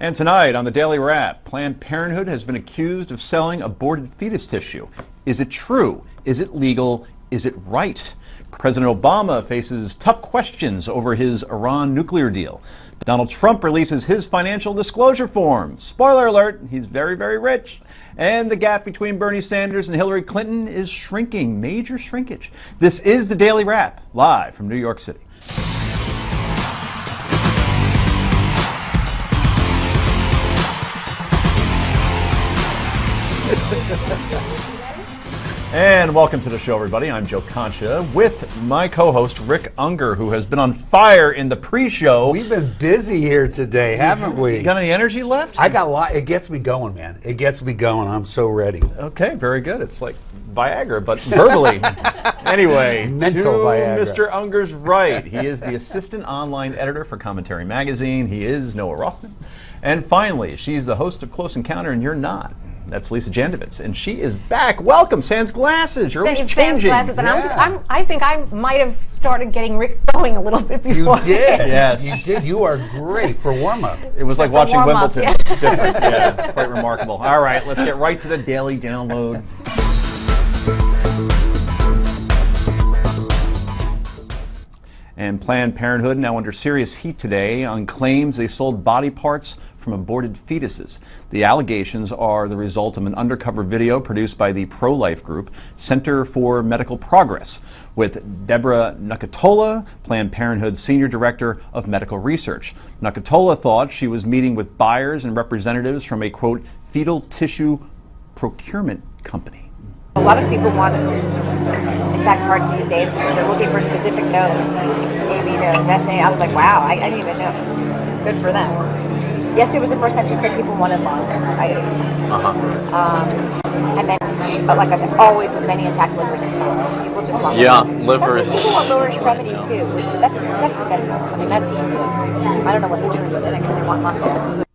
And tonight on the Daily Wrap, Planned Parenthood has been accused of selling aborted fetus tissue. Is it true? Is it legal? Is it right? President Obama faces tough questions over his Iran nuclear deal. Donald Trump releases his financial disclosure form. Spoiler alert, he's very, very rich. And the gap between Bernie Sanders and Hillary Clinton is shrinking, major shrinkage. This is the Daily Wrap, live from New York City. And welcome to the show, everybody. I'm Joe Concha with my co-host Rick Unger, who has been on fire in the pre-show. We've been busy here today, haven't we? You got any energy left? I got a lot. It gets me going, man. It gets me going. I'm so ready. Okay, very good. It's like Viagra, but verbally. Anyway, Mental Viagra. Mr. Unger's right. He is the assistant online editor for Commentary Magazine. He is Noah Rothman. And finally, she's the host of Close Encounter, and you're not. That's Lisa Jandovitz, and she is back. Welcome, Sans Glasses. You're always changing. Sans Glasses, and I think I might have started getting Rick going a little bit before. You did. Yes. You did. You are great for warm-up. It was like watching Wimbledon. Yeah. Different. Yeah, quite remarkable. All right, let's get right to the daily download. And Planned Parenthood now under serious heat today on claims they sold body parts from aborted fetuses. The allegations are the result of an undercover video produced by the pro-life group Center for Medical Progress with Deborah Nucatola, Planned Parenthood's Senior Director of Medical Research. Nucatola thought she was meeting with buyers and representatives from a, quote, fetal tissue procurement company. A lot of people want intact parts these days because they're looking for specific nodes, AB nodes, SA. I was like, wow, I didn't even know. Good for them. Yesterday was the first time she said people wanted lungs. And then, but like I said, always as many intact livers as possible. People just want livers. Some people want lower extremities too, which that's simple. I mean, that's easy. I don't know what they're doing with it. I guess they want muscle.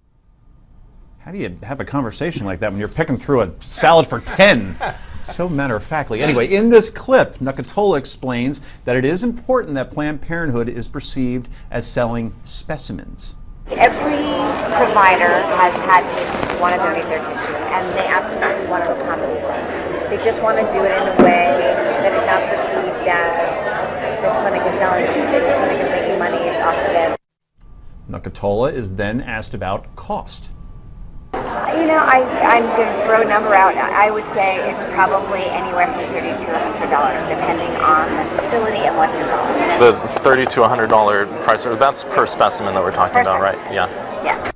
How do you have a conversation like that when you're picking through a salad for 10? So matter-of-factly. Anyway, in this clip, Nucatola explains that it is important that Planned Parenthood is perceived as selling specimens. Every provider has had patients who want to donate their tissue, and they absolutely want to accommodate them. They just want to do it in a way that is not perceived as this clinic is selling tissue, this clinic is making money off of this. Nucatola is then asked about cost. You know, I'm going to throw a number out. I would say it's probably anywhere from $30 to $100, depending on the facility and what's involved. The $30 to $100 price, that's per specimen that we're talking about, right? Yeah. Yes.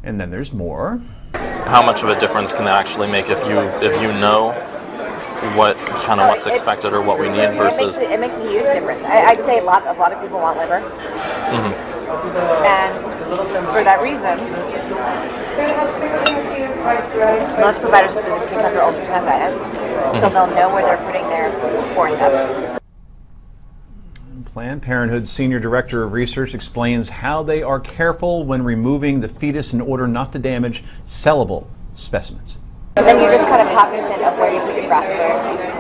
And then there's more. How much of a difference can that actually make if you know what kind of what's expected or what we need versus? It makes a huge difference. I'd say a lot of people want liver, and for that reason, most providers will do this case under ultrasound guidance, so they'll know where they're putting their forceps. Planned Parenthood's Senior Director of Research explains how they are careful when removing the fetus in order not to damage sellable specimens. So then you're just kind of cognizant of where you put your crossbars.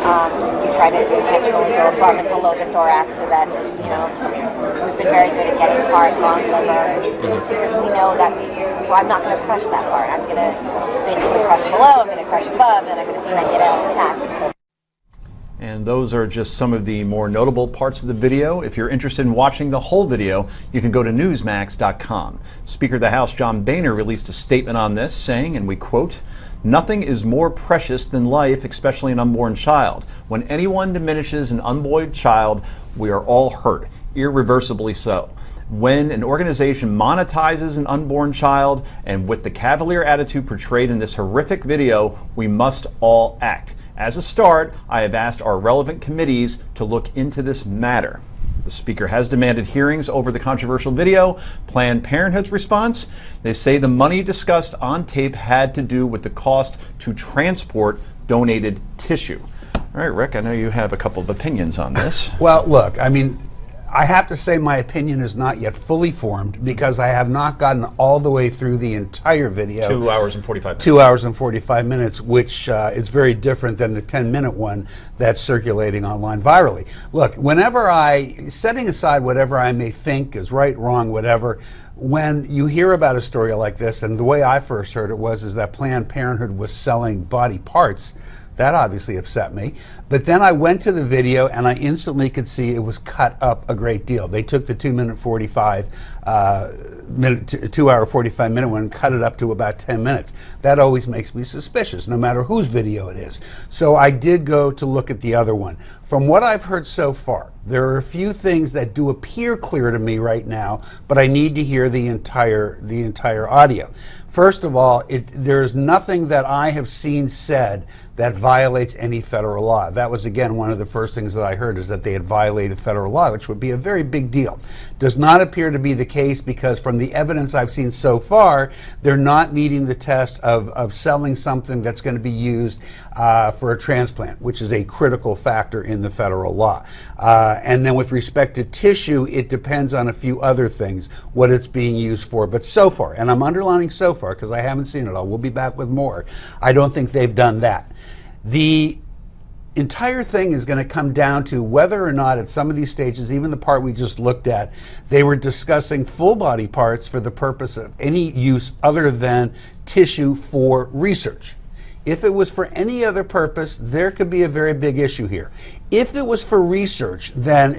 You try to intentionally go above and below the thorax so that, you know, we've been very good at getting hard, long liver because we know that, so I'm not going to crush that part. I'm going to basically crush below, I'm going to crush above, and then I'm going to see if I can get it intact. And those are just some of the more notable parts of the video. If you're interested in watching the whole video, you can go to newsmax.com. Speaker of the House John Boehner released a statement on this saying, and we quote, "Nothing is more precious than life, especially an unborn child. When anyone diminishes an unborn child, we are all hurt, irreversibly so. When an organization monetizes an unborn child, and with the cavalier attitude portrayed in this horrific video, we must all act. As a start, I have asked our relevant committees to look into this matter." The Speaker has demanded hearings over the controversial video. Planned Parenthood's response? They say the money discussed on tape had to do with the cost to transport donated tissue. All right, Rick, I know you have a couple of opinions on this. Well, look, I mean, I have to say my opinion is not yet fully formed because I have not gotten all the way through the entire video. 2 hours and 45 minutes. 2 hours and 45 minutes, which is very different than the 10-minute one that's circulating online virally. Look, setting aside whatever I may think is right, wrong, whatever, when you hear about a story like this, and the way I first heard it is that Planned Parenthood was selling body parts. That obviously upset me. But then I went to the video and I instantly could see it was cut up a great deal. They took the 2 hour 45 minute one and cut it up to about 10 minutes. That always makes me suspicious, no matter whose video it is. So I did go to look at the other one. From what I've heard so far, there are a few things that do appear clear to me right now, but I need to hear the entire audio. First of all, there's nothing that I have seen said that violates any federal law. That was, again, one of the first things that I heard, is that they had violated federal law, which would be a very big deal. Does not appear to be the case because from the evidence I've seen so far, they're not meeting the test of selling something that's going to be used for a transplant, which is a critical factor in the federal law. And then with respect to tissue, it depends on a few other things, what it's being used for. But so far, and I'm underlining so far because I haven't seen it all, we'll be back with more, I don't think they've done that. The entire thing is going to come down to whether or not at some of these stages, even the part we just looked at, they were discussing full body parts for the purpose of any use other than tissue for research. If it was for any other purpose, there could be a very big issue here. If it was for research, then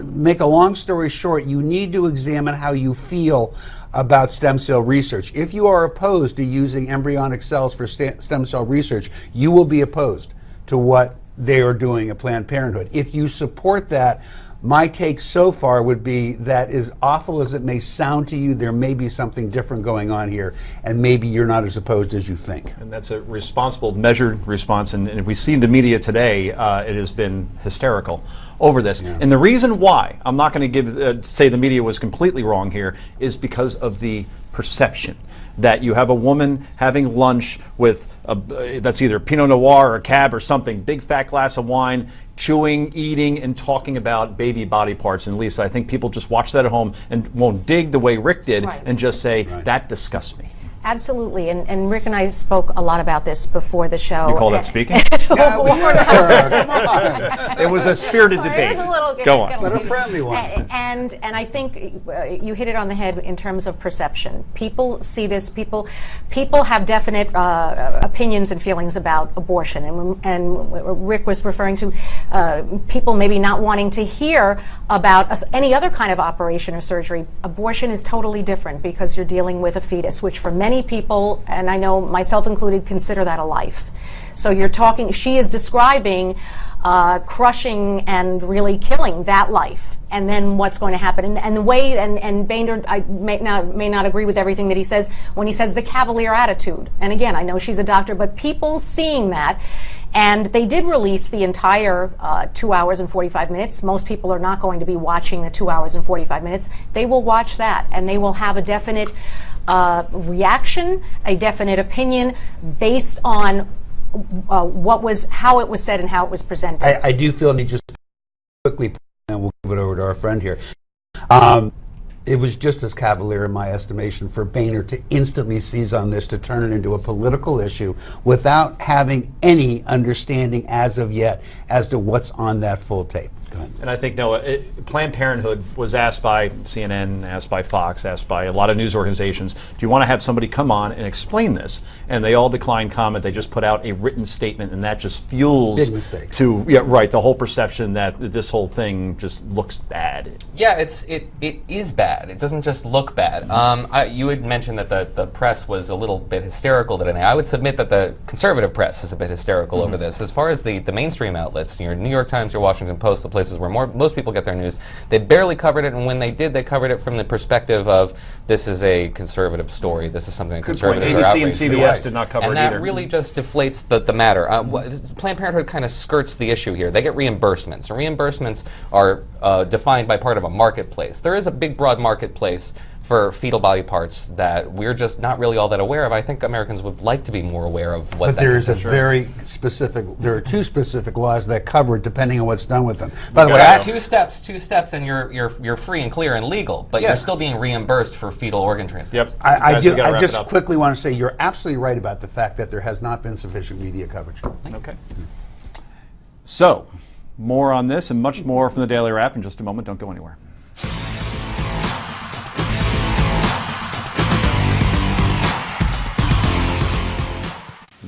make a long story short, you need to examine how you feel about stem cell research. If you are opposed to using embryonic cells for stem cell research, you will be opposed to what they are doing at Planned Parenthood. If you support that, my take so far would be that, as awful as it may sound to you, there may be something different going on here, and maybe you're not as opposed as you think. And that's a responsible, measured response. And if we see the media today, it has been hysterical over this. Yeah. And the reason why I'm not going to say the media was completely wrong here is because of the perception that you have a woman having lunch with that's either Pinot Noir or Cab or something, big fat glass of wine, chewing, eating, and talking about baby body parts. And Lisa, I think people just watch that at home and won't dig the way Rick did, right, and just say, right, that disgusts me. Absolutely, and Rick and I spoke a lot about this before the show. You call that speaking? Yeah, come on. It was a spirited debate. It was a little, go on. But a friendly one. And I think you hit it on the head in terms of perception. People see this. People have definite opinions and feelings about abortion, and Rick was referring to people maybe not wanting to hear about any other kind of operation or surgery. Abortion is totally different because you're dealing with a fetus, which for many people, and I know myself included, consider that a life. So you're talking, she is describing crushing and really killing that life, and then what's going to happen. And the way, and Boehner, I may not agree with everything that he says when he says the cavalier attitude. And again, I know she's a doctor, but people seeing that, and they did release the entire 2 hours and 45 minutes. Most people are not going to be watching the 2 hours and 45 minutes. They will watch that, and they will have a definite reaction, a definite opinion based on how it was said and how it was presented. I do feel, and just quickly, and we'll give it over to our friend here. It was just as cavalier, in my estimation, for Boehner to instantly seize on this, to turn it into a political issue without having any understanding as of yet as to what's on that full tape. And I think, Noah, Planned Parenthood was asked by CNN, asked by Fox, asked by a lot of news organizations, do you want to have somebody come on and explain this? And they all declined comment. They just put out a written statement, and that just fuels big mistakes. The whole perception that this whole thing just looks bad. Yeah, it is bad. It doesn't just look bad. You had mentioned that the press was a little bit hysterical today. I would submit that the conservative press is a bit hysterical over this. As far as the mainstream outlets, your New York Times, your Washington Post, the places where most people get their news, they barely covered it, and when they did, they covered it from the perspective of, this is a conservative story, this is something that conservatives are outraged ABC and CBS did not cover it either. And that really just deflates the matter. Planned Parenthood kind of skirts the issue here. They get reimbursements, and reimbursements are defined by part of a marketplace. There is a big, broad marketplace for fetal body parts that we're just not really all that aware of. I think Americans would like to be more aware of what But that there is a consists. very specific, there are two specific laws that cover it depending on what's done with them. By the way, Well, two steps, and you're free and clear and legal, but Yeah. you're still being reimbursed for fetal organ transplants. Yep. I Guys, we gotta I wrap just it up. quickly want to say you're absolutely right about the fact that there has not been sufficient media coverage. Okay. So, more on this and much more from the Daily Wrap in just a moment. Don't go anywhere.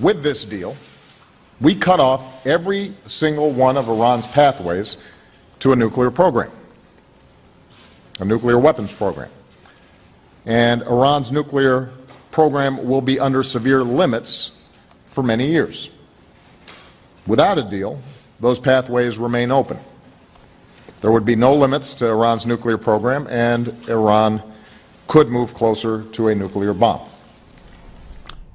With this deal, we cut off every single one of Iran's pathways to a nuclear program, a nuclear weapons program. And Iran's nuclear program will be under severe limits for many years. Without a deal, those pathways remain open. There would be no limits to Iran's nuclear program, and Iran could move closer to a nuclear bomb.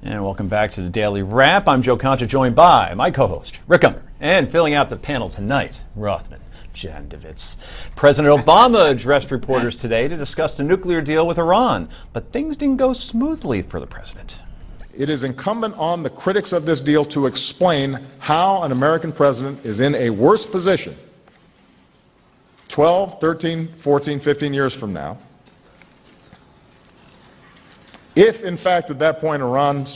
And welcome back to the Daily Wrap. I'm Joe Concha, joined by my co-host, Rick Unger, and filling out the panel tonight, Rothman Jandovitz. President Obama addressed reporters today to discuss the nuclear deal with Iran, but things didn't go smoothly for the president. It is incumbent on the critics of this deal to explain how an American president is in a worse position 12, 13, 14, 15 years from now, if, in fact, at that point Iran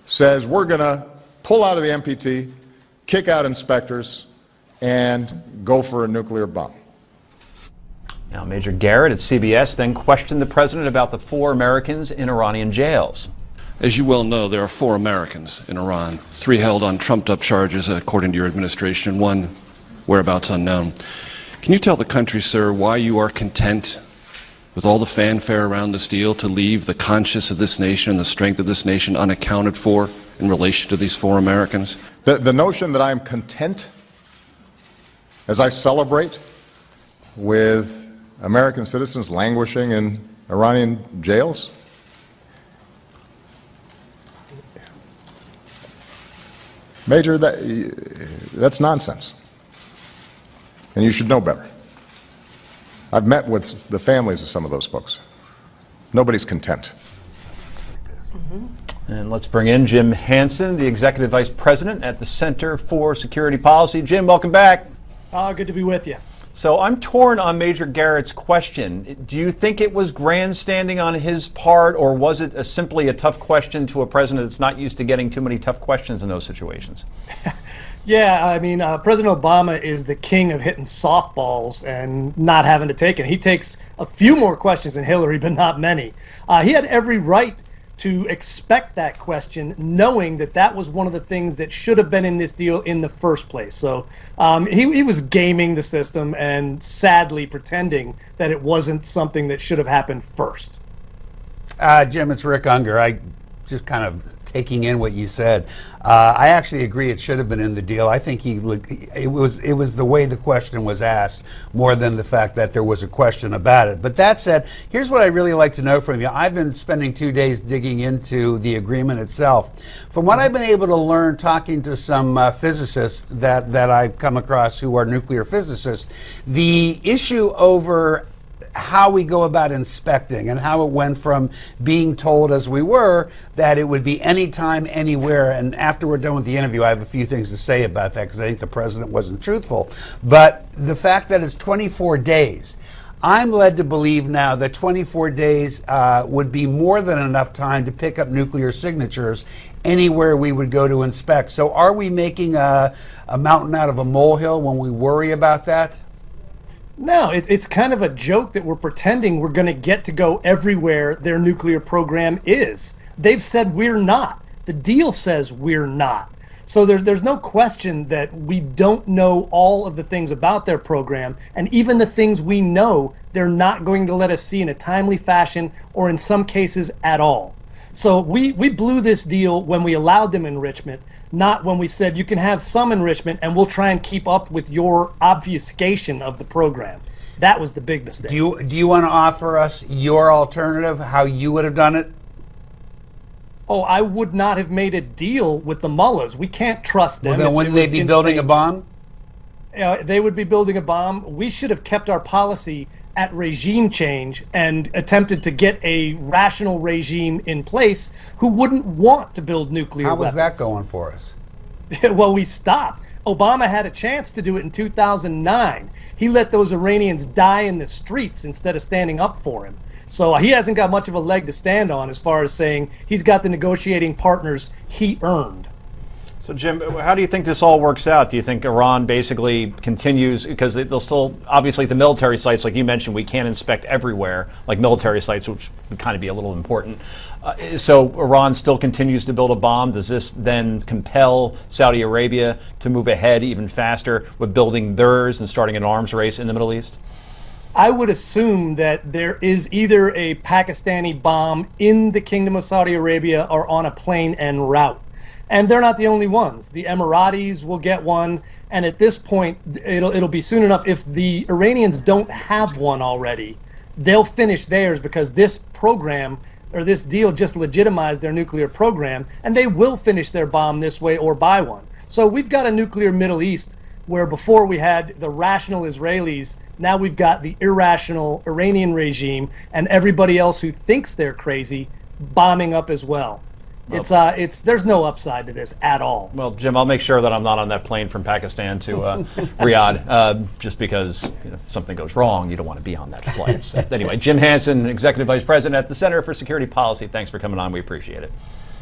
says we're going to pull out of the NPT, kick out inspectors, and go for a nuclear bomb. Now, Major Garrett at CBS then questioned the president about the 4 Americans in Iranian jails. As you well know, there are 4 Americans in Iran, 3 held on trumped-up charges, according to your administration, and 1 whereabouts unknown. Can you tell the country, sir, why you are content with all the fanfare around this deal to leave the conscience of this nation and the strength of this nation unaccounted for in relation to these 4 Americans? The notion that I am content as I celebrate with American citizens languishing in Iranian jails? Major, that's nonsense. And you should know better. I've met with the families of some of those folks. Nobody's content. And let's bring in Jim Hansen, the Executive Vice President at the Center for Security Policy. Jim, welcome back. Good to be with you. So I'm torn on Major Garrett's question. Do you think it was grandstanding on his part, or was it simply a tough question to a president that's not used to getting too many tough questions in those situations? Yeah, I mean, President Obama is the king of hitting softballs and not having to take it. He takes a few more questions than Hillary, but not many. He had every right to expect that question, knowing that that was one of the things that should have been in this deal in the first place. So he was gaming the system and sadly pretending that it wasn't something that should have happened first. Jim, it's Rick Unger. I just kind of taking in what you said. I actually agree it should have been in the deal. I think it was the way the question was asked more than the fact that there was a question about it. But that said, here's what I really like to know from you. I've been spending 2 days digging into the agreement itself. From what I've been able to learn talking to some physicists that I've come across who are nuclear physicists, the issue over how we go about inspecting and how it went from being told as we were that it would be anytime, anywhere. And after we're done with the interview, I have a few things to say about that because I think the president wasn't truthful. But the fact that it's 24 days, I'm led to believe now that 24 days would be more than enough time to pick up nuclear signatures anywhere we would go to inspect. So are we making a mountain out of a molehill when we worry about that? No, it's kind of a joke that we're pretending we're going to get to go everywhere their nuclear program is. They've said we're not. The deal says we're not. So there's no question that we don't know all of the things about their program, and even the things we know, they're not going to let us see in a timely fashion or in some cases at all. So we blew this deal when we allowed them enrichment, not when we said you can have some enrichment and we'll try and keep up with your obfuscation of the program. That was the big mistake. Do you want to offer us your alternative, how you would have done it? Oh, I would not have made a deal with the mullahs. We can't trust them. Well, then wouldn't they be building a bomb? They would be building a bomb. We should have kept our policy at regime change and attempted to get a rational regime in place who wouldn't want to build nuclear How was that weapons. going for us? Well, we stopped. Obama had a chance to do it in 2009. He let those Iranians die in the streets instead of standing up for him. So he hasn't got much of a leg to stand on as far as saying he's got the negotiating partners he earned. So, Jim, how do you think this all works out? Do you think Iran basically continues, because they'll still, obviously, the military sites, like you mentioned, we can't inspect everywhere, like military sites, which would kind of be a little important. So Iran still continues to build a bomb. Does this then compel Saudi Arabia to move ahead even faster with building theirs and starting an arms race in the Middle East? I would assume that there is either a Pakistani bomb in the Kingdom of Saudi Arabia or on a plane en route. And they're not the only ones. The Emiratis will get one, and at this point, it'll be soon enough. If the Iranians don't have one already, they'll finish theirs, because this program or this deal just legitimized their nuclear program, and they will finish their bomb this way or buy one. So we've got a nuclear Middle East where before we had the rational Israelis, now we've got the irrational Iranian regime and everybody else who thinks they're crazy bombing up as well. There's no upside to this at all. Well, Jim, I'll make sure that I'm not on that plane from Pakistan to Riyadh, just because if something goes wrong, you don't want to be on that flight. So, anyway, Jim Hansen, Executive Vice President at the Center for Security Policy. Thanks for coming on. We appreciate it.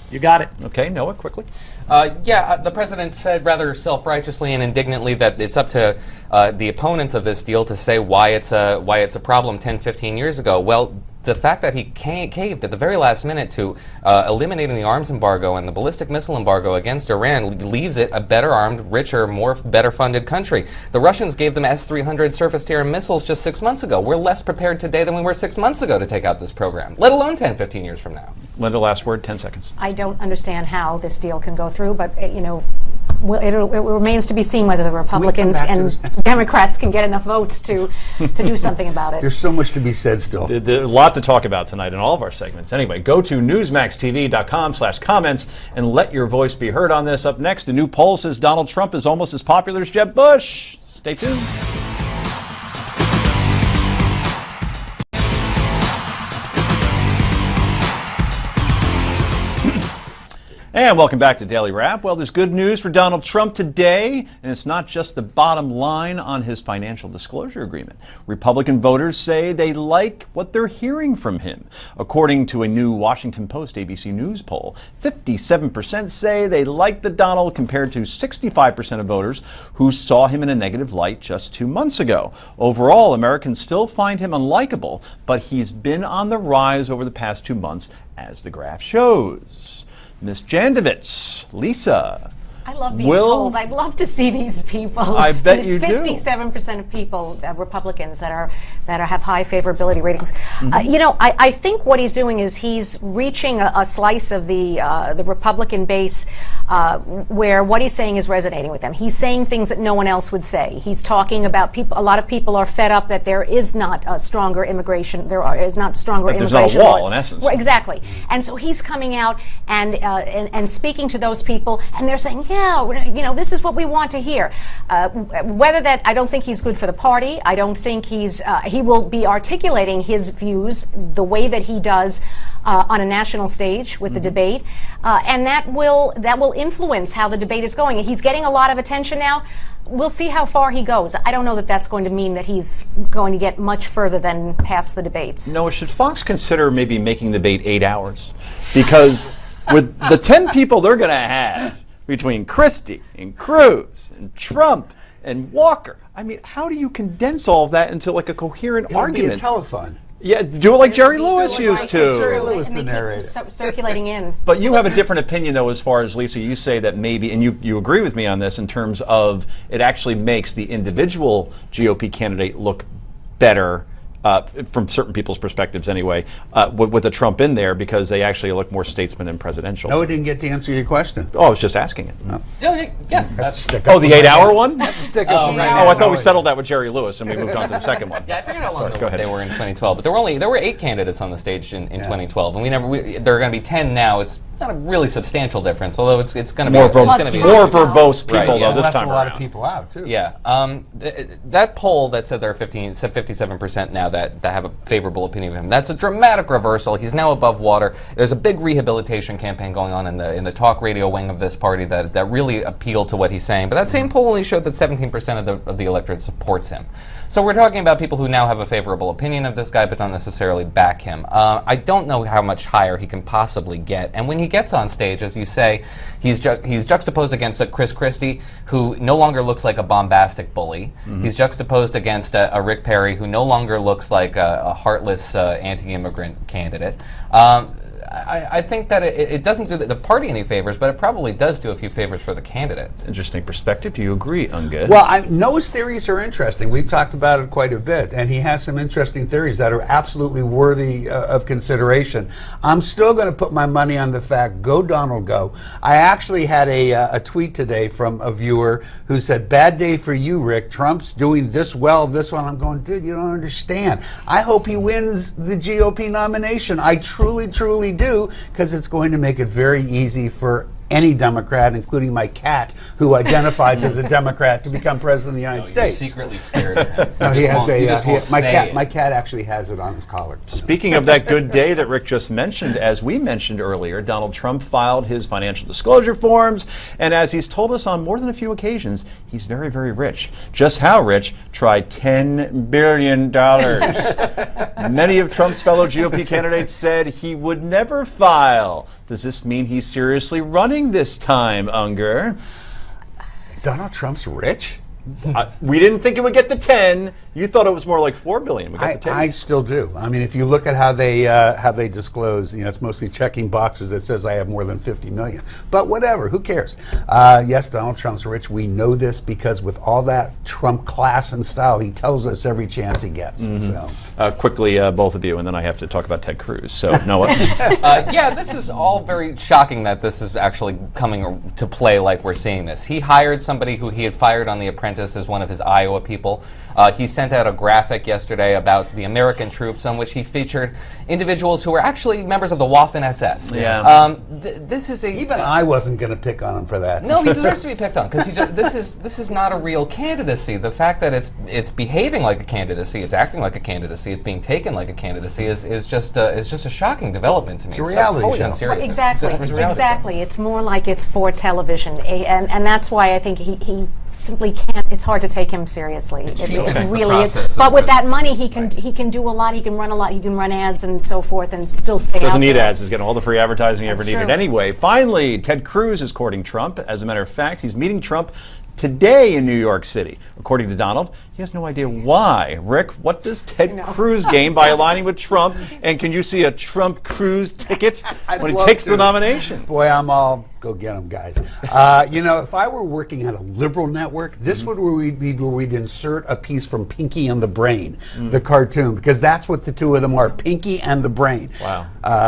You got it. Okay, Noah, quickly. The president said rather self-righteously and indignantly that it's up to the opponents of this deal to say why it's a problem 10, 15 years ago. Well, the fact that he caved at the very last minute to eliminating the arms embargo and the ballistic missile embargo against Iran leaves it a better armed, richer, better funded country. The Russians gave them S-300 surface-to-air missiles just 6 months ago. We're less prepared today than we were 6 months ago to take out this program, let alone 10, 15 years from now. Linda, last word, 10 seconds. I don't understand how this deal can go through, but it remains to be seen whether the Republicans and Democrats can get enough votes to do something about it. There's so much to be said still. There's a lot to talk about tonight in all of our segments. Anyway, go to newsmaxtv.com/comments and let your voice be heard on this. Up next, a new poll says Donald Trump is almost as popular as Jeb Bush. Stay tuned. And welcome back to Daily Wrap. Well, there's good news for Donald Trump today, and it's not just the bottom line on his financial disclosure agreement. Republican voters say they like what they're hearing from him. According to a new Washington Post ABC News poll, 57% say they like the Donald compared to 65% of voters who saw him in a negative light just 2 months ago. Overall, Americans still find him unlikable, but he's been on the rise over the past 2 months, as the graph shows. Ms. Jandovitz, Lisa. I love these polls. I'd love to see these people. I bet you do. 57% of people, Republicans, that have high favorability ratings. I think what he's doing is he's reaching a slice of the Republican base where what he's saying is resonating with them. He's saying things that no one else would say. He's talking about people. A lot of people are fed up that there is not a stronger immigration. Is not stronger There's immigration not a wall, laws. in essence. Well, exactly. And so he's coming out and speaking to those people, and they're saying, yeah, this is what we want to hear. Whether that, I don't think he's good for the party. I don't think he will be articulating his views the way that he does on a national stage with the debate, and that will influence how the debate is going. He's getting a lot of attention now. We'll see how far he goes. I don't know that that's going to mean that he's going to get much further than past the debates. Noah, should Fox consider maybe making the debate 8 hours? Because with the 10 people they're going to have between Christie and Cruz and Trump and Walker, I mean, how do you condense all of that into like a coherent argument? It'll be a telethon. Yeah, do it like Jerry Lewis used to. Jerry Lewis And the they keep narrator. circulating in. But you have a different opinion, though, as far as, Lisa, you say that maybe, and you agree with me on this, in terms of it actually makes the individual GOP candidate look better, from certain people's perspectives anyway, with the Trump in there, because they actually look more statesman and presidential. No, I didn't get to answer your question. Oh, I was just asking it. No. Yeah. Oh, the 8-hour one? Stick up for my Oh, I thought we settled that with Jerry Lewis and we moved on to the second one. Yeah, I forget how long Sorry, go ahead. they were in 2012, but there were 8 candidates on the stage in 2012, and there are going to be 10 now. It's not a really substantial difference, although it's going to be More, it's gonna be more verbose people, Right, though, yeah. this Left time a lot around. of people out too. Yeah, that poll that said there are 57% now that have a favorable opinion of him. That's a dramatic reversal. He's now above water. There's a big rehabilitation campaign going on in the talk radio wing of this party that really appealed to what he's saying. But that same poll only showed that 17% of the electorate supports him. So we're talking about people who now have a favorable opinion of this guy, but don't necessarily back him. I don't know how much higher he can possibly get. And when he gets on stage, as you say, he's juxtaposed against a Chris Christie, who no longer looks like a bombastic bully. He's juxtaposed against a Rick Perry, who no longer looks like a heartless anti-immigrant candidate. I think that it doesn't do the party any favors, but it probably does do a few favors for the candidates. Interesting perspective. Do you agree, Ungud? Well, Noah's theories are interesting. We've talked about it quite a bit, and he has some interesting theories that are absolutely worthy of consideration. I'm still going to put my money on the fact, go Donald, go. I actually had a tweet today from a viewer who said, bad day for you, Rick. Trump's doing this well, this one. I'm going, dude, you don't understand. I hope he wins the GOP nomination. I truly, truly do, because it's going to make it very easy for any Democrat, including my cat, who identifies as a Democrat, to become president of the United States. You're secretly scared of him. No, he has my cat. it. My cat actually has it on his collar. Speaking of that good day that Rick just mentioned, as we mentioned earlier, Donald Trump filed his financial disclosure forms, and as he's told us on more than a few occasions, he's very, very rich. Just how rich? Try $10 billion. Many of Trump's fellow GOP candidates said he would never file. Does this mean he's seriously running this time, Unger? Donald Trump's rich? We didn't think it would get to 10. You thought it was more like 4 billion. We got to 10. I still do. I mean, if you look at how they disclose, it's mostly checking boxes that says I have more than 50 million. But whatever, who cares? Yes, Donald Trump's rich. We know this because with all that Trump class and style, he tells us every chance he gets. So. Quickly, both of you, and then I have to talk about Ted Cruz. So, Noah. Yeah, this is all very shocking that this is actually coming to play like we're seeing this. He hired somebody who he had fired on The Apprentice as one of his Iowa people. He sent out a graphic yesterday about the American troops on which he featured individuals who were actually members of the Waffen-SS. Yeah. This is Even I wasn't going to pick on him for that. No, he deserves to be picked on because this is not a real candidacy. The fact that it's behaving like a candidacy, it's acting like a candidacy, it's being taken like a candidacy is just a shocking development to me. It's a reality fully show. unserious. Exactly. It's a reality Exactly. It's more like it's for television, and that's why I think he simply can't. It's hard to take him seriously. It really is. But with that money, he can do a lot. He can run a lot. He can run ads and so forth, and still stay out Doesn't need there. ads. He's getting all the free advertising he ever That's needed true. anyway. Finally, Ted Cruz is courting Trump. As a matter of fact, he's meeting Trump today in New York City. According to Donald, he has no idea why. Rick, what does Ted Cruz gain by aligning with Trump? And can you see a Trump Cruz ticket when he takes the nomination? Boy, I'm all go get them, guys. If I were working at a liberal network, this would where we'd insert a piece from Pinky and the Brain, the cartoon, because that's what the two of them are, Pinky and the Brain. Wow.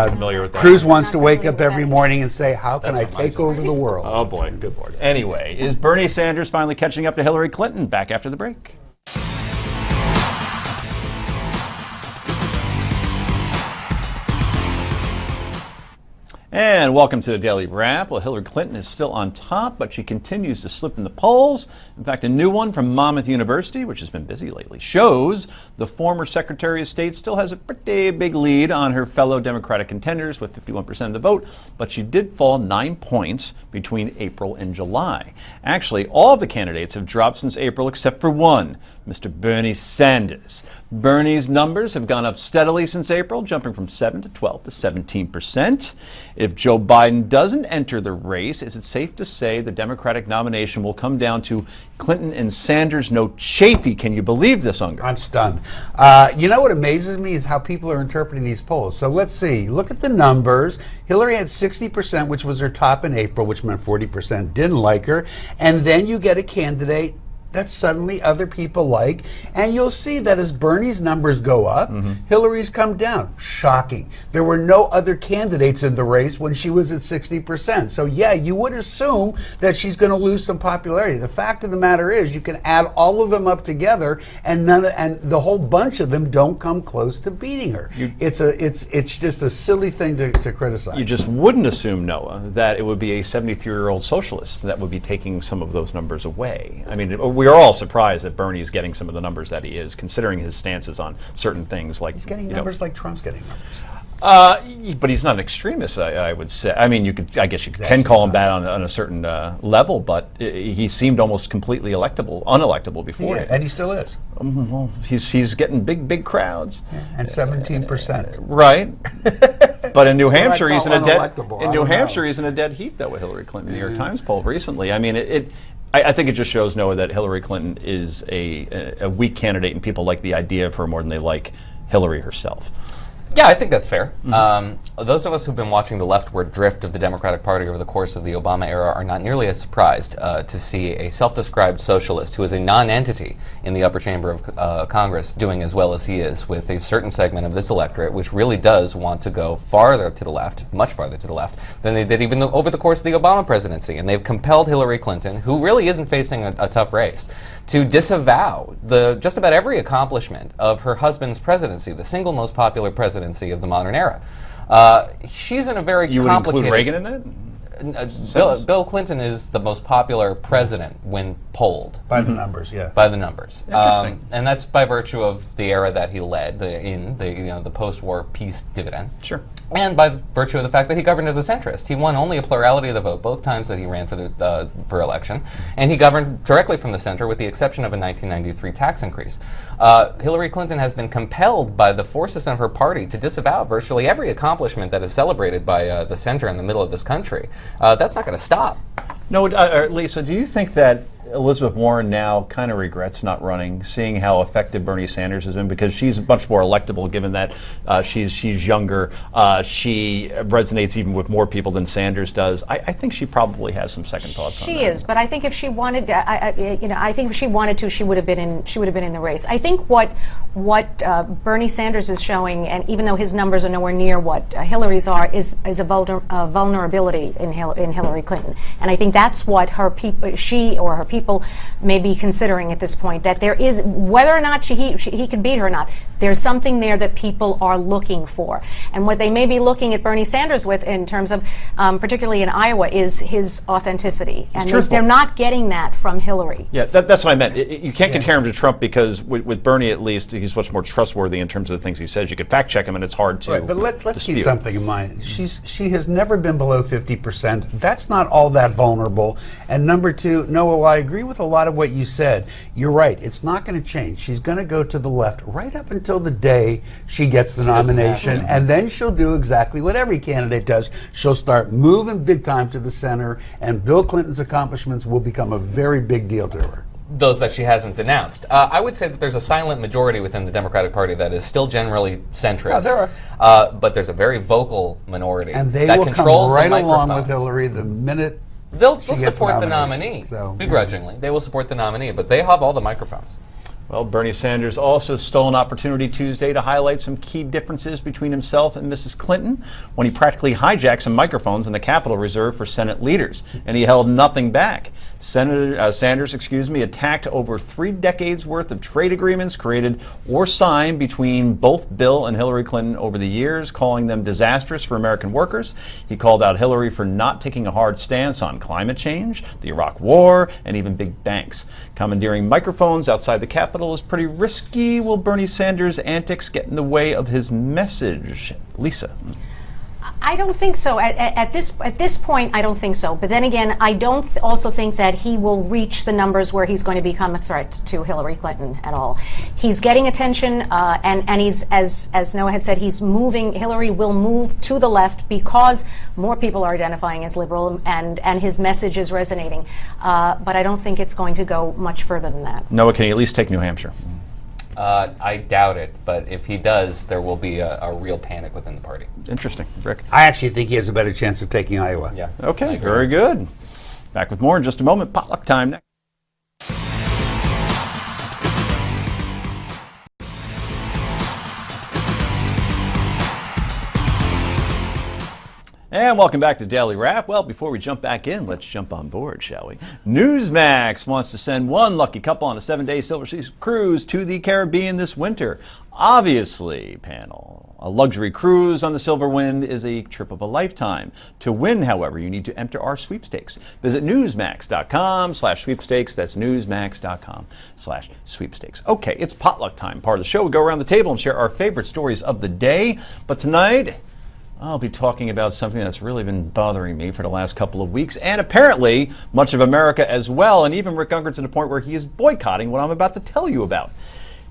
Familiar with that. Cruz wants to wake up every morning and say, how can I take over the world? Oh boy, good lord. Anyway, is Bernie Sanders finally catching up to Hillary Clinton? Back after the break. And welcome to the Daily Wrap. Well, Hillary Clinton is still on top, but she continues to slip in the polls. In fact, a new one from Monmouth University, which has been busy lately, shows the former Secretary of State still has a pretty big lead on her fellow Democratic contenders with 51% of the vote, but she did fall 9 points between April and July. Actually, all of the candidates have dropped since April except for one, Mr. Bernie Sanders. Bernie's numbers have gone up steadily since April, jumping from 7 to 12 to 17%. If Joe Biden doesn't enter the race, is it safe to say the Democratic nomination will come down to Clinton and Sanders? No Chafee. Can you believe this, Unger? I'm stunned. You know what amazes me is how people are interpreting these polls. So let's see. Look at the numbers. Hillary had 60%, which was her top in April, which meant 40% didn't like her. And then you get a candidate that suddenly other people like, and you'll see that as Bernie's numbers go up, Hillary's come down. Shocking. There were no other candidates in the race when she was at 60%. So yeah, you would assume that she's going to lose some popularity. The fact of the matter is, you can add all of them up together, and the whole bunch of them don't come close to beating her. It's just a silly thing to criticize. You just wouldn't assume, Noah, that it would be a 73-year-old socialist that would be taking some of those numbers away. I mean, we are all surprised that Bernie is getting some of the numbers that he is, considering his stances on certain things like... He's getting numbers like Trump's getting numbers. But he's not an extremist, I would say. I mean, I guess you can call him bad on a certain level, but he seemed almost completely unelectable before. Yeah, and he still is. Well, he's getting big crowds. Yeah, and 17%. Right. But in New Hampshire, he's in a dead heat, though, with Hillary Clinton. The New York Times poll recently. I mean, I think it just shows, Noah, that Hillary Clinton is a weak candidate, and people like the idea of her more than they like Hillary herself. Yeah, I think that's fair. Those of us who've been watching the leftward drift of the Democratic Party over the course of the Obama era are not nearly as surprised to see a self-described socialist who is a non-entity in the upper chamber of Congress doing as well as he is with a certain segment of this electorate which really does want to go farther to the left, much farther to the left, than they did even over the course of the Obama presidency. And they've compelled Hillary Clinton, who really isn't facing a tough race, to disavow just about every accomplishment of her husband's presidency, the single most popular presidency of the modern era. She's in a very You would complicated... include Reagan in that? Bill Clinton is the most popular president when polled. By the numbers, yeah. By the numbers. Interesting. And that's by virtue of the era that he led in the post-war peace dividend. Sure. And by virtue of the fact that he governed as a centrist. He won only a plurality of the vote both times that he ran for election, and he governed directly from the center with the exception of a 1993 tax increase. Hillary Clinton has been compelled by the forces of her party to disavow virtually every accomplishment that is celebrated by the center in the middle of this country. That's not going to stop. No, Lisa, do you think that Elizabeth Warren now kind of regrets not running, seeing how effective Bernie Sanders has been, because she's much more electable given that she's younger. She resonates even with more people than Sanders does. I think she probably has some second thoughts on that. She is, but I think if she wanted, I think if she wanted to, she would have been in the race. I think what Bernie Sanders is showing, and even though his numbers are nowhere near what Hillary's are, is a vulnerability in Hillary Clinton, and I think that's what she or her people may be considering at this point, that there is, whether or not he can beat her or not, there's something there that people are looking for. And what they may be looking at Bernie Sanders with in terms of, particularly in Iowa, is his authenticity. And they're not getting that from Hillary. Yeah, that's what I meant. You can't compare him to Trump because with Bernie, at least, he's much more trustworthy in terms of the things he says. You could fact check him and it's hard to Right, but let's dispute. keep something in mind. She has never been below 50%. That's not all that vulnerable. And number two, Noah, I agree with a lot of what you said. You're right. It's not going to change. She's going to go to the left right up until the day she gets the nomination, and then she'll do exactly what every candidate does. She'll start moving big time to the center, and Bill Clinton's accomplishments will become a very big deal to her. Those that she hasn't denounced. I would say that there's a silent majority within the Democratic Party that is still generally centrist. there are. But there's a very vocal minority And they that will controls come right the along microphones. with Hillary the minute They'll she gets support the nomination. nominee, So, begrudgingly. They will support the nominee, but they have all the microphones. Well, Bernie Sanders also stole an opportunity Tuesday to highlight some key differences between himself and Mrs. Clinton when he practically hijacked some microphones in the Capitol reserved for Senate leaders, and he held nothing back. Sanders attacked over 3 decades worth of trade agreements created or signed between both Bill and Hillary Clinton over the years, calling them disastrous for American workers. He called out Hillary for not taking a hard stance on climate change, the Iraq War, and even big banks. Commandeering microphones outside the Capitol is pretty risky. Will Bernie Sanders' antics get in the way of his message? Lisa. I don't think so. At this point, I don't think so. But then again, I don't also think that he will reach the numbers where he's going to become a threat to Hillary Clinton at all. He's getting attention, and he's, as Noah had said, he's moving. Hillary will move to the left because more people are identifying as liberal, and his message is resonating. But I don't think it's going to go much further than that. Noah, can he at least take New Hampshire? I doubt it, but if he does, there will be a real panic within the party. Interesting. Rick? I actually think he has a better chance of taking Iowa. Yeah. Okay, very good. Back with more in just a moment. Potluck time next. And welcome back to Daily Wrap. Well, before we jump back in, let's jump on board, shall we? Newsmax wants to send one lucky couple on a 7-day Silver Seas cruise to the Caribbean this winter. Obviously, panel, a luxury cruise on the Silver Wind is a trip of a lifetime. To win, however, you need to enter our sweepstakes. Visit newsmax.com/sweepstakes. That's newsmax.com/sweepstakes. Okay, it's potluck time. Part of the show, we go around the table and share our favorite stories of the day. But tonight, I'll be talking about something that's really been bothering me for the last couple of weeks, and apparently much of America as well, and even Rick Ungar to the point where he is boycotting what I'm about to tell you about.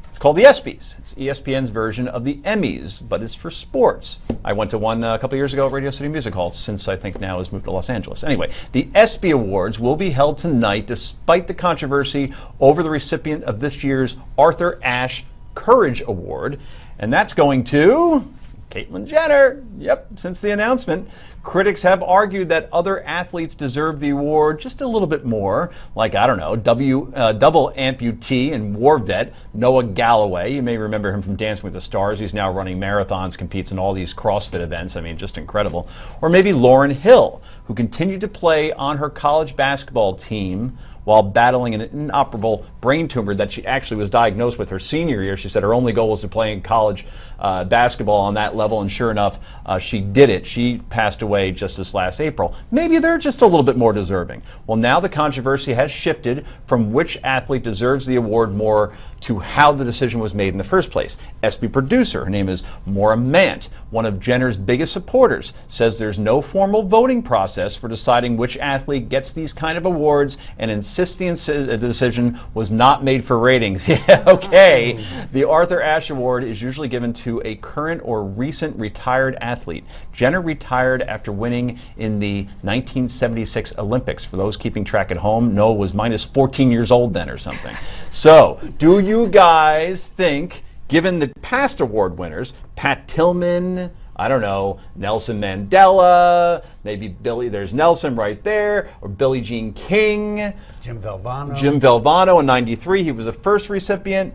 It's called the ESPYs. It's ESPN's version of the Emmys, but it's for sports. I went to one a couple of years ago at Radio City Music Hall, since I think now has moved to Los Angeles. Anyway, the ESPY Awards will be held tonight despite the controversy over the recipient of this year's Arthur Ashe Courage Award, and that's going to Caitlyn Jenner. Yep, since the announcement. Critics have argued that other athletes deserve the award just a little bit more, like, I don't know, double amputee and war vet Noah Galloway. You may remember him from Dancing with the Stars. He's now running marathons, competes in all these CrossFit events. I mean, just incredible. Or maybe Lauryn Hill, who continued to play on her college basketball team while battling an inoperable brain tumor that she actually was diagnosed with her senior year. She said her only goal was to play in college basketball on that level, and sure enough, she did it. She passed away just this last April. Maybe they're just a little bit more deserving. Well, now the controversy has shifted from which athlete deserves the award more to how the decision was made in the first place. ESPY producer, her name is Maura Mant, one of Jenner's biggest supporters, says there's no formal voting process for deciding which athlete gets these kind of awards, and insists the decision was not made for ratings. Yeah, okay. The Arthur Ashe Award is usually given to a current or recent retired athlete. Jenner retired after winning in the 1976 Olympics. For those keeping track at home, Noah was minus 14 years old then or something. So, do you guys think, given the past award winners, Pat Tillman, I don't know, Nelson Mandela, maybe there's Nelson right there, or Billie Jean King. Jim Valvano. Jim Valvano in '93, he was the first recipient.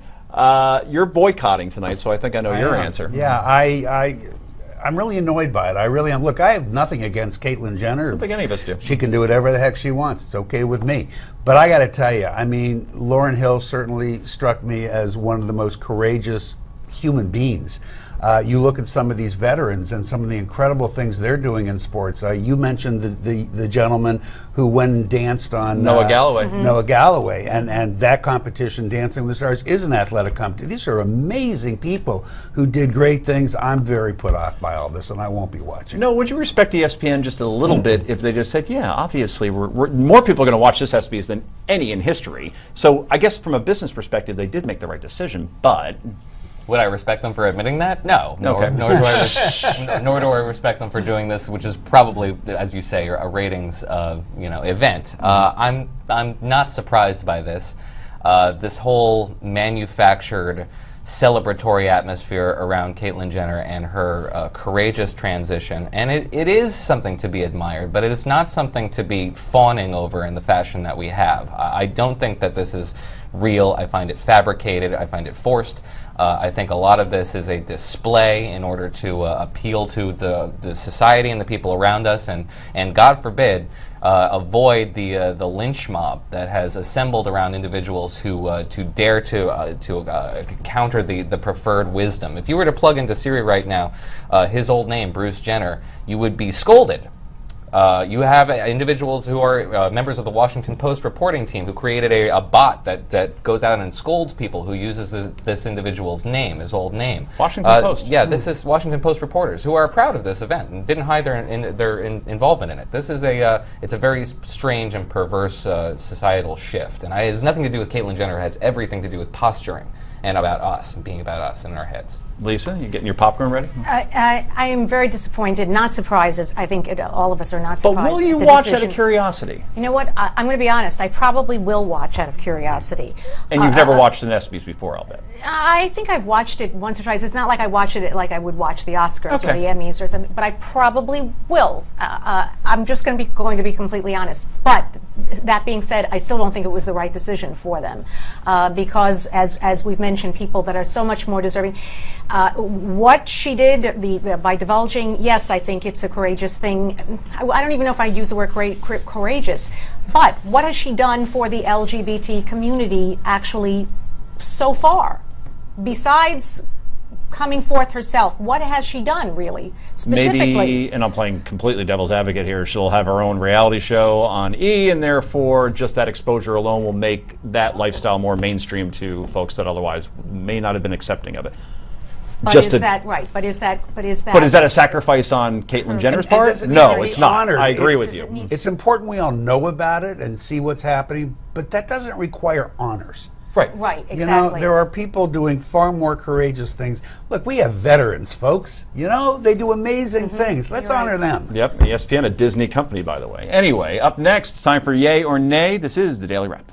You're boycotting tonight, so I think I know your answer. Yeah, I'm really annoyed by it. I really am. Look, I have nothing against Caitlyn Jenner. I don't think any of us do. She can do whatever the heck she wants. It's okay with me. But I got to tell you, I mean, Lauryn Hill certainly struck me as one of the most courageous human beings. You look at some of these veterans and some of the incredible things they're doing in sports. You mentioned the gentleman who went and danced on Noah Galloway. Mm-hmm. Noah Galloway, and that competition, Dancing with the Stars, is an athletic competition. These are amazing people who did great things. I'm very put off by all this, and I won't be watching. No, would you respect ESPN just a little bit if they just said, yeah, obviously more people are going to watch this ESPYs than any in history. So I guess from a business perspective, they did make the right decision, but... Would I respect them for admitting that? No. Nor do I respect them for doing this, which is probably, as you say, a ratings event. I'm not surprised by this. This whole manufactured celebratory atmosphere around Caitlyn Jenner and her courageous transition, and it is something to be admired, but it is not something to be fawning over in the fashion that we have. I don't think that this is real. I find it fabricated. I find it forced. I think a lot of this is a display in order to appeal to the society and the people around us, and God forbid, avoid the lynch mob that has assembled around individuals who to dare to counter the preferred wisdom. If you were to plug into Siri right now his old name, Bruce Jenner, you would be scolded. You have individuals who are members of the Washington Post reporting team who created a bot that goes out and scolds people who uses this individual's name, his old name. Washington Post. Yeah, this is Washington Post reporters who are proud of this event and didn't hide their involvement in it. This is it's a very strange and perverse societal shift, and it has nothing to do with Caitlyn Jenner. It has everything to do with posturing and about us and being about us in our heads. Lisa, you getting your popcorn ready? I am very disappointed, not surprised, as I think all of us are not surprised. But will you at the watch decision. out of curiosity? You know what? I'm going to be honest. I probably will watch out of curiosity. And you've never watched an ESPYs before, I'll bet. I think I've watched it once or twice. It's not like I watched it like I would watch the Oscars or Okay. the Emmys or something, but I probably will. I'm just going to be completely honest. But that being said, I still don't think it was the right decision for them, because as we've mentioned, people that are so much more deserving. What she did by divulging, yes, I think it's a courageous thing. I don't even know if I use the word courageous, but what has she done for the LGBT community actually so far, besides coming forth herself? What has she done, really, specifically? Maybe, and I'm playing completely devil's advocate here, she'll have her own reality show on E, and therefore just that exposure alone will make that lifestyle more mainstream to folks that otherwise may not have been accepting of it. But is that right? But is that a sacrifice on Caitlyn Jenner's part? No, it's not. I agree with you. It's important we all know about it and see what's happening, but that doesn't require honors. Right. Right, exactly. You know, there are people doing far more courageous things. Look, we have veterans, folks. You know, they do amazing things. Let's honor them. Yep, ESPN, a Disney company, by the way. Anyway, up next, it's time for Yay or Nay. This is the Daily Wrap.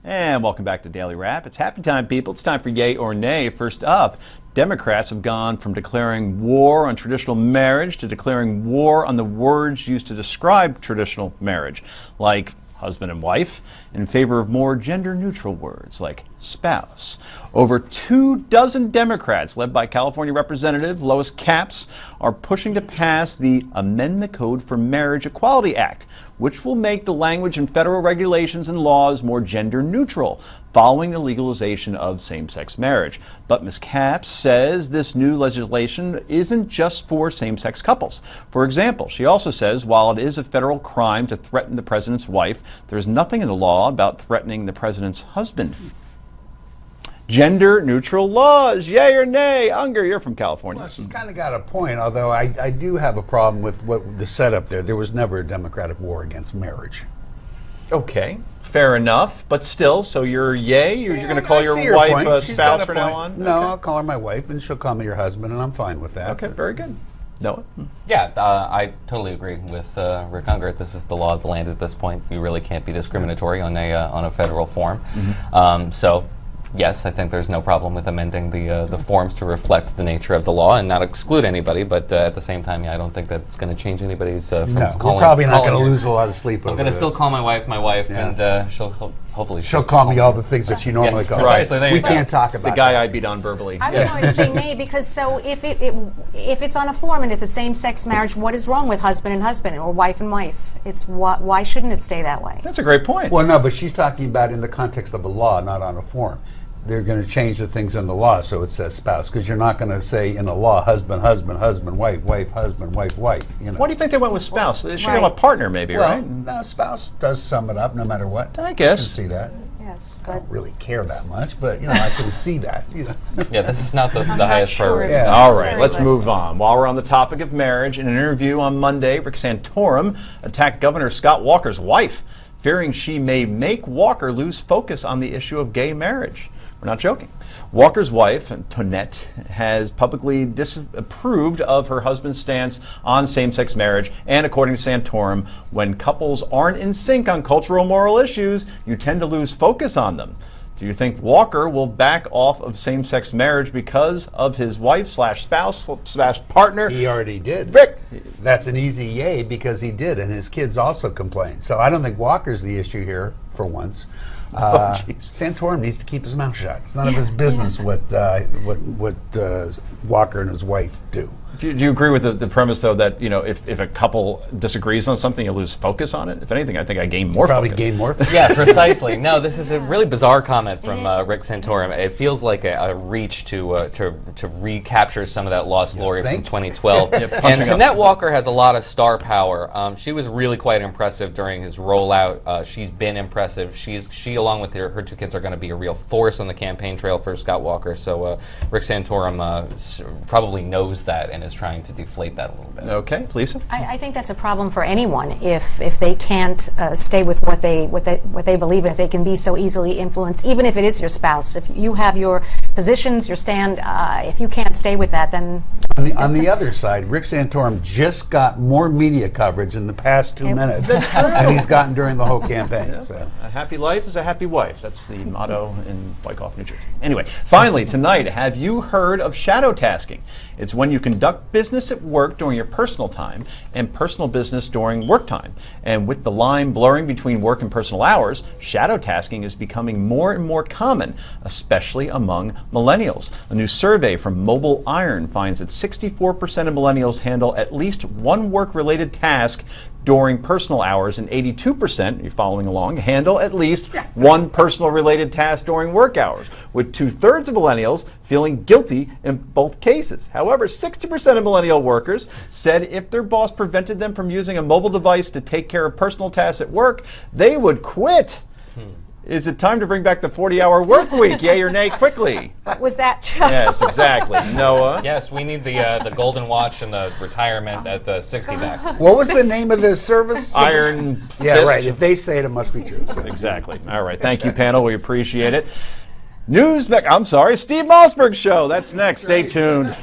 And welcome back to Daily Wrap. It's happy time, people. It's time for Yay or Nay. First up, Democrats have gone from declaring war on traditional marriage to declaring war on the words used to describe traditional marriage, like husband and wife, in favor of more gender-neutral words like spouse. Over 24 Democrats, led by California Representative Lois Capps, are pushing to pass the Amend the Code for Marriage Equality Act, which will make the language in federal regulations and laws more gender-neutral, following the legalization of same-sex marriage. But Ms. Capps says this new legislation isn't just for same-sex couples. For example, she also says while it is a federal crime to threaten the president's wife, there's nothing in the law about threatening the president's husband. Gender-neutral laws, yay or nay? Unger, you're from California. Well, she's kind of got a point, although I do have a problem with what the setup there. There was never a Democratic war against marriage. Okay, fair enough, but still, so you're yay? You're going to call your wife a spouse from now on? No, okay. I'll call her my wife, and she'll call me your husband, and I'm fine with that. Okay, very good. Noah? Yeah, I totally agree with Rick Unger. This is the law of the land at this point. You really can't be discriminatory on a federal form. So, yes, I think there's no problem with amending the forms to reflect the nature of the law and not exclude anybody. But at the same time, yeah, I don't think that's going to change anybody's from no, calling. We're probably not going to lose a lot of sleep over I'm going to still call my wife, yeah. and she'll hopefully she'll call me all the things that she normally yes, calls. Precisely. Right. We can't talk about the guy that. I beat on verbally. I was going to say nay, because so if it's on a form and it's a same-sex marriage, what is wrong with husband and husband or wife and wife? It's why shouldn't it stay that way? That's a great point. Well, no, but she's talking about in the context of a law, not on a form. They're going to change the things in the law so it says spouse, because you're not going to say in a law husband, husband, husband, wife, wife, husband, wife, wife. You know. Why do you think they went with spouse? They should Right. have a partner, maybe, Well, right? no, spouse does sum it up no matter what. I guess. I can see that. Yes, I but don't really care that much, but you know, I can see that. You know. Yeah, this is not the not highest sure priority. it's Yeah. All necessary, right, let's but- move on. While we're on the topic of marriage, in an interview on Monday, Rick Santorum attacked Governor Scott Walker's wife, fearing she may make Walker lose focus on the issue of gay marriage. We're not joking. Walker's wife, Tonette, has publicly disapproved of her husband's stance on same-sex marriage, and according to Santorum, when couples aren't in sync on cultural moral issues, you tend to lose focus on them. Do you think Walker will back off of same-sex marriage because of his wife / spouse / partner? He already did. Rick. That's an easy yay because he did, and his kids also complained. So I don't think Walker's the issue here for once. Santorum needs to keep his mouth shut. It's none of his business what Walker and his wife do. Do you agree with the premise, though, that if a couple disagrees on something, you lose focus on it? If anything, I think I gain more Probably focus. gain more focus. Yeah, precisely. No, this is a really bizarre comment from Rick Santorum. It feels like a reach to recapture some of that lost glory from 2012. And Tonette Walker has a lot of star power. She was really quite impressive during his rollout. She's been impressive. She along with her two kids are going to be a real force on the campaign trail for Scott Walker. So Rick Santorum probably knows that and is trying to deflate that a little bit. Okay, Lisa? I think that's a problem for anyone if they can't stay with what they believe in, if they can be so easily influenced, even if it is your spouse. If you have your positions, your stand, if you can't stay with that, then On the other side, Rick Santorum just got more media coverage in the past 2 minutes than he's gotten during the whole campaign. Yeah, So. a happy life is a happy wife. That's the motto in Wyckoff, New Jersey. Anyway, finally, tonight, have you heard of shadow tasking? It's when you conduct business at work during your personal time and personal business during work time. And with the line blurring between work and personal hours, shadow tasking is becoming more and more common, especially among millennials. A new survey from Mobile Iron finds that 64% of millennials handle at least one work-related task during personal hours, and 82%, you're following along, handle at least one personal related task during work hours, with 2/3 of millennials feeling guilty in both cases. However, 60% of millennial workers said if their boss prevented them from using a mobile device to take care of personal tasks at work, they would quit. Is it time to bring back the 40-hour work week? Yay or nay, quickly? Was that Yes, exactly. Noah? Yes, we need the golden watch and the retirement at 60 back. What was the name of the service? Iron Yeah, Fist. right. If they say it, it must be true. So. Exactly. All right. Thank you, panel. We appreciate it. Steve Mossberg Show. That's next. Stay tuned.